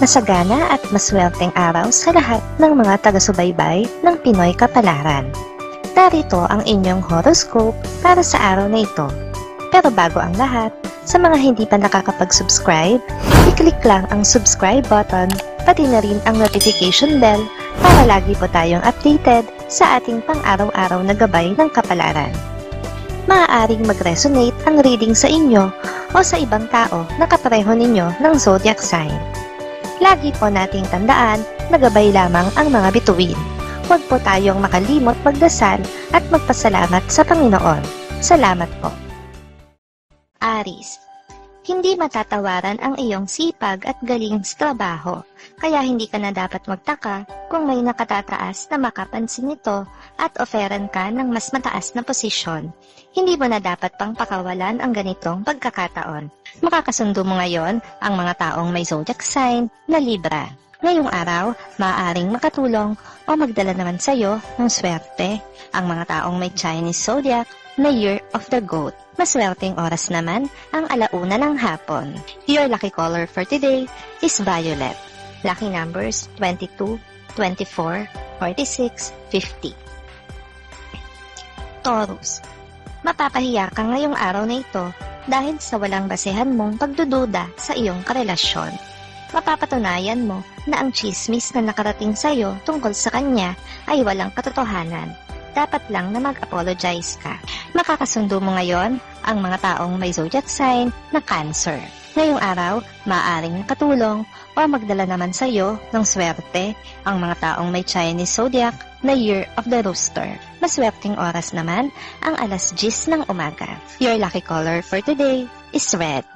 Masagana at maswerteng araw sa lahat ng mga taga-subaybay ng Pinoy Kapalaran. Narito ang inyong horoscope para sa araw na ito. Pero bago ang lahat, sa mga hindi pa nakakapag-subscribe, i-click lang ang subscribe button, pati na rin ang notification bell para lagi po tayong updated sa ating pang-araw-araw na gabay ng kapalaran. Maaaring mag-resonate ang reading sa inyo o sa ibang tao na kapareho ninyo ng zodiac sign. Lagi po nating tandaan na gabay lamang ang mga bituin. Huwag po tayong makalimot magdasal at magpasalamat sa Panginoon. Salamat po. Aries, hindi matatawaran ang iyong sipag at galing sa trabaho, kaya hindi ka na dapat magtaka kung may nakatataas na makapansin nito at oferan ka ng mas mataas na posisyon. Hindi mo na dapat pang pakawalan ang ganitong pagkakataon. Makakasundo mo ngayon ang mga taong may zodiac sign na Libra. Ngayong araw, maaaring makatulong o magdala naman sa iyo ng swerte ang mga taong may Chinese zodiac na Year of the Goat. Maswerteng oras naman ang 1:00 ng hapon. Your lucky color for today is violet. Lucky numbers 22, 24, 46, 50. Taurus, mapapahiya ka ngayong araw na ito dahil sa walang basehan mong pagdududa sa iyong karelasyon. Mapapatunayan mo na ang chismis na nakarating sa iyo tungkol sa kanya ay walang katotohanan. Dapat lang na mag-apologize ka. Makakasundo mo ngayon ang mga taong may zodiac sign na Cancer. Ngayong araw, maaaring nakatulong o magdala naman sa iyo ng swerte ang mga taong may Chinese zodiac na Year of the Rooster. Maswerteng oras naman ang 10:00 ng umaga. Your lucky color for today is red.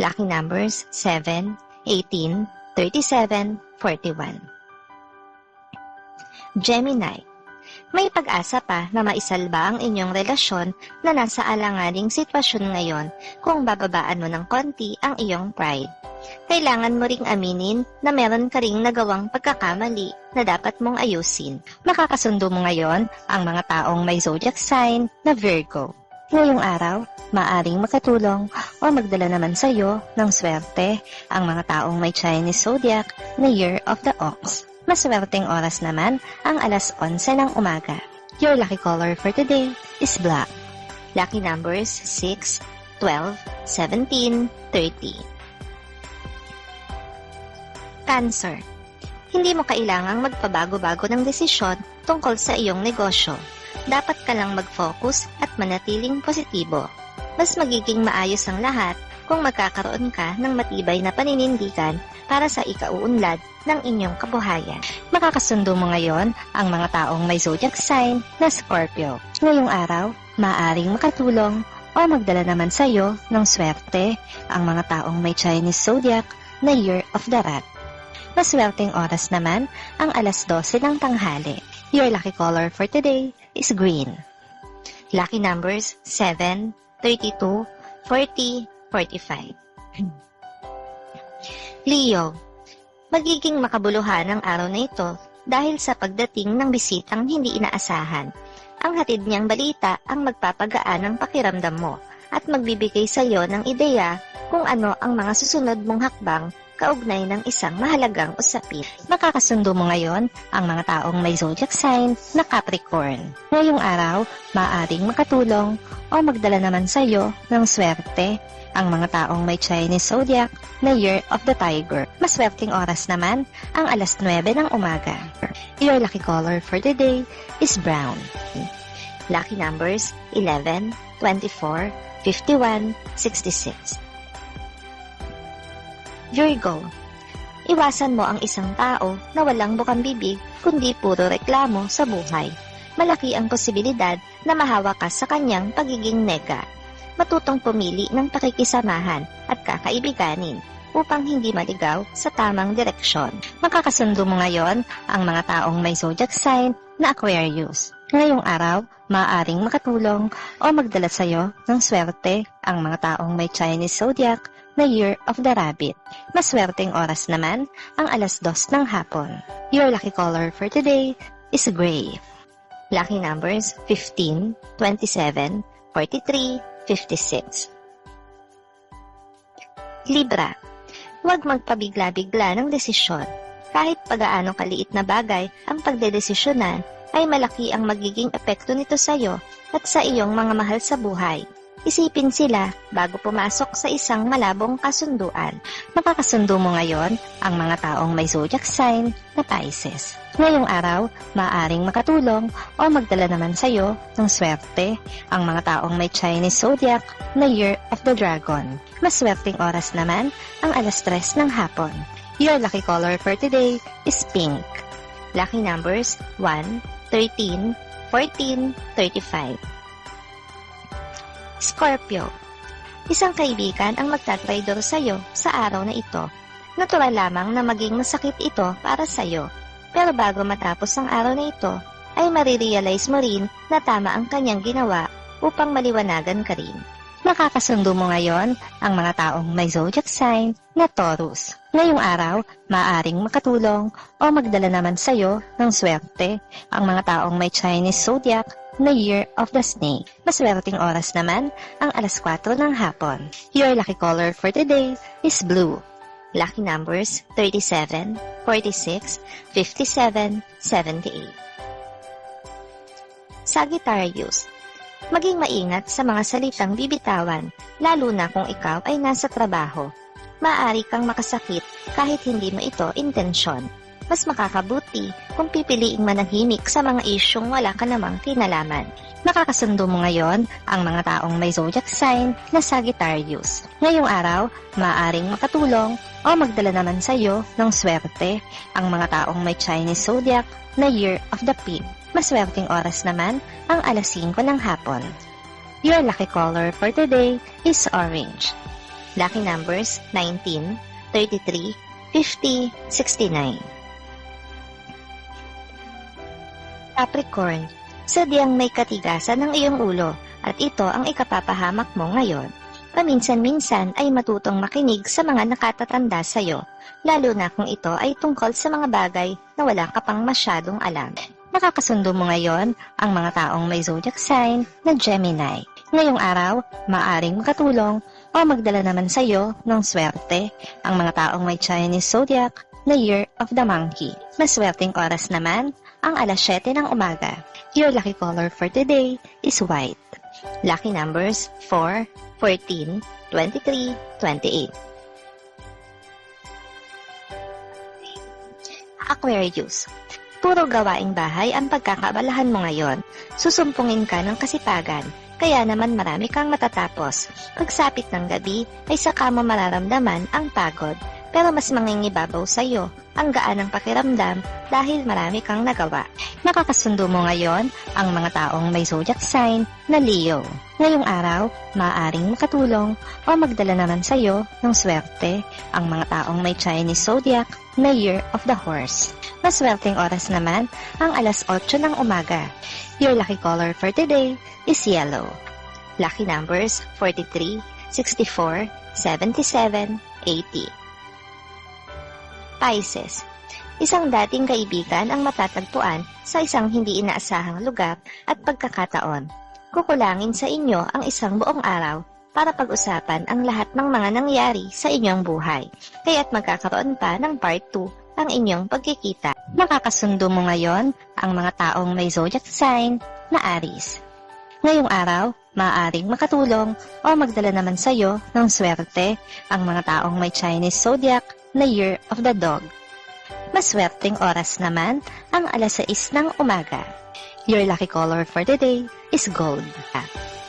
Lucky numbers 7, 18, 37, 41. Gemini, may pag-asa pa na maisalba ang inyong relasyon na nasa alanganing sitwasyon ngayon kung bababaan mo ng konti ang iyong pride. Kailangan mo ring aminin na meron ka ring nagawang pagkakamali na dapat mong ayusin. Makakasundo mo ngayon ang mga taong may zodiac sign na Virgo. Ngayong araw, maaring makatulong o magdala naman sa iyo ng swerte ang mga taong may Chinese zodiac na Year of the Ox. Maswerteng oras naman ang 11:00 ng umaga. Your lucky color for today is black. Lucky numbers 6, 12, 17, 30. Cancer, hindi mo kailangang magpabago-bago ng desisyon tungkol sa iyong negosyo. Dapat ka lang mag-focus at manatiling positibo. Mas magiging maayos ang lahat kung magkakaroon ka ng matibay na paninindigan para sa ikauunlad ng inyong kabuhayan. Makakasundo mo ngayon ang mga taong may zodiac sign na Scorpio. Ngayong araw, maaaring makatulong o magdala naman sa iyo ng swerte ang mga taong may Chinese zodiac na Year of the Rat. Maswerteng oras naman ang 12:00 ng tanghali. Your lucky color for today is green. Lucky numbers 7, 32, 40, 45. Leo, magiging makabuluhan ang araw na ito dahil sa pagdating ng bisitang hindi inaasahan. Ang hatid niyang balita ang magpapagaan ng pakiramdam mo at magbibigay sa iyo ng ideya kung ano ang mga susunod mong hakbang kaugnay ng isang mahalagang usapin. Makakasundo mo ngayon ang mga taong may zodiac sign na Capricorn. Ngayong araw, maaaring makatulong o magdala naman sa iyo ng swerte ang mga taong may Chinese zodiac na Year of the Tiger. Maswerteng oras naman ang 9:00 ng umaga. Your lucky color for the day is brown. Lucky numbers 11, 24, 51, 66. Virgo, iwasan mo ang isang tao na walang bukang bibig kundi puro reklamo sa buhay. Malaki ang posibilidad na mahawa ka sa kanyang pagiging nega. Matutong pumili ng pakikisamahan at kakaibiganin upang hindi maligaw sa tamang direksyon. Makakasundo mo ngayon ang mga taong may zodiac sign na Aquarius. Ngayong araw, maaaring makatulong o magdala sa iyo ng swerte ang mga taong may Chinese zodiac na Year of the Rabbit. Maswerteng oras naman ang 2:00 ng hapon. Your lucky color for today is gray. Lucky numbers 15, 27, 43, 56. Libra, Huwag magpabigla-bigla ng desisyon. Kahit pagaano kaliit na bagay ang pagdedesisyonan, ay malaki ang magiging epekto nito sa iyo at sa iyong mga mahal sa buhay. Isipin sila bago pumasok sa isang malabong kasunduan. Makakasundo mo ngayon ang mga taong may zodiac sign na Pisces. Ngayong araw, maaaring makatulong o magdala naman sa iyo ng swerte ang mga taong may Chinese zodiac na Year of the Dragon. Maswerteng oras naman ang 3:00 ng hapon. Your lucky color for today is pink. Lucky numbers 1, 13, 14, 35. Scorpio. Isang kaibigan ang magtatraidor sa iyo sa araw na ito. Natural lamang na maging masakit ito para sa iyo. Pero bago matapos ang araw na ito, ay marirealize mo rin na tama ang kanyang ginawa upang maliwanagan ka rin. Makakasundo mo ngayon ang mga taong may zodiac sign na Taurus. Ngayong araw, maaaring makatulong o magdala naman sa iyo ng swerte ang mga taong may Chinese zodiac na Year of the Snake. Maswerteng oras naman ang 4:00 ng hapon. Your lucky color for today is blue. Lucky numbers 37, 46, 57, 78. Sagittarius. Maging maingat sa mga salitang bibitawan, lalo na kung ikaw ay nasa trabaho. Maaari kang makasakit kahit hindi mo ito intensyon. Mas makakabuti kung pipiliing manahimik sa mga isyong wala ka namang kinalaman. Makakasundo mo ngayon ang mga taong may zodiac sign na Sagittarius. Ngayong araw, maaaring makatulong o magdala naman sa iyo ng swerte ang mga taong may Chinese zodiac na Year of the Pig. Maswerteng oras naman ang 5:00 ng hapon. Your lucky color for today is orange. Lucky numbers 19, 33, 50, 69. Capricorn, sadyang may katigasan ng iyong ulo at ito ang ikapapahamak mo ngayon. Paminsan-minsan ay matutong makinig sa mga nakatatanda sa iyo, lalo na kung ito ay tungkol sa mga bagay na wala ka pang masyadong alam. Nakakasundo mo ngayon ang mga taong may zodiac sign na Gemini. Ngayong araw, maaaring makatulong o magdala naman sa iyo ng swerte ang mga taong may Chinese zodiac na Year of the Monkey. Maswerteng oras naman ang 7:00 ng umaga. Your lucky color for today is white. Lucky numbers 4, 14, 23, 28. Aquarius. Puro gawaing bahay ang pagkakaabalahan mo ngayon. Susumpungin ka ng kasipagan, kaya naman marami kang matatapos. Pagsapit ng gabi ay saka mo mararamdaman ang pagod, pero mas mangingibabaw sa iyo ang gaan ng pakiramdam dahil marami kang nagawa. Nakakasundo mo ngayon ang mga taong may zodiac sign na Leo. Ngayong araw, maaaring makatulong o magdala naman sa iyo ng swerte ang mga taong may Chinese zodiac na Year of the Horse. Maswerteng oras naman ang 8:00 ng umaga. Your lucky color for today is yellow. Lucky numbers 43, 64, 77, 80. Pisces. Isang dating kaibigan ang matatagpuan sa isang hindi inaasahang lugar at pagkakataon. Kukulangin sa inyo ang isang buong araw para pag-usapan ang lahat ng mga nangyari sa inyong buhay. Kaya't magkakaroon pa ng part 2 ang inyong pagkikita. Makakasundo mo ngayon ang mga taong may zodiac sign na Aries. Ngayong araw, maaaring makatulong o magdala naman sa iyo ng swerte ang mga taong may Chinese zodiac na Year of the Dog. Maswerteng oras naman ang 6:00 ng umaga. Your lucky color for today is gold.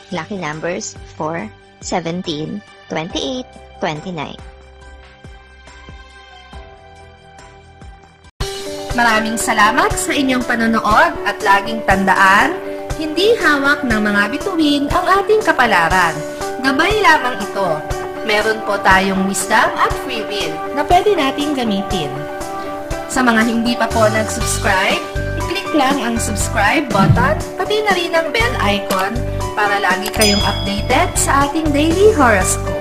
Lucky numbers 4, 17, 28, 29. Maraming salamat sa inyong panonood at laging tandaan, hindi hawak ng mga bituin ang ating kapalaran. Gabay lamang ito. Meron po tayong wisdom at free will na pwede nating gamitin. Sa mga hindi pa po nag-subscribe, i-click lang ang subscribe button, pati na rin ang bell icon para lagi kayong updated sa ating daily horoscope.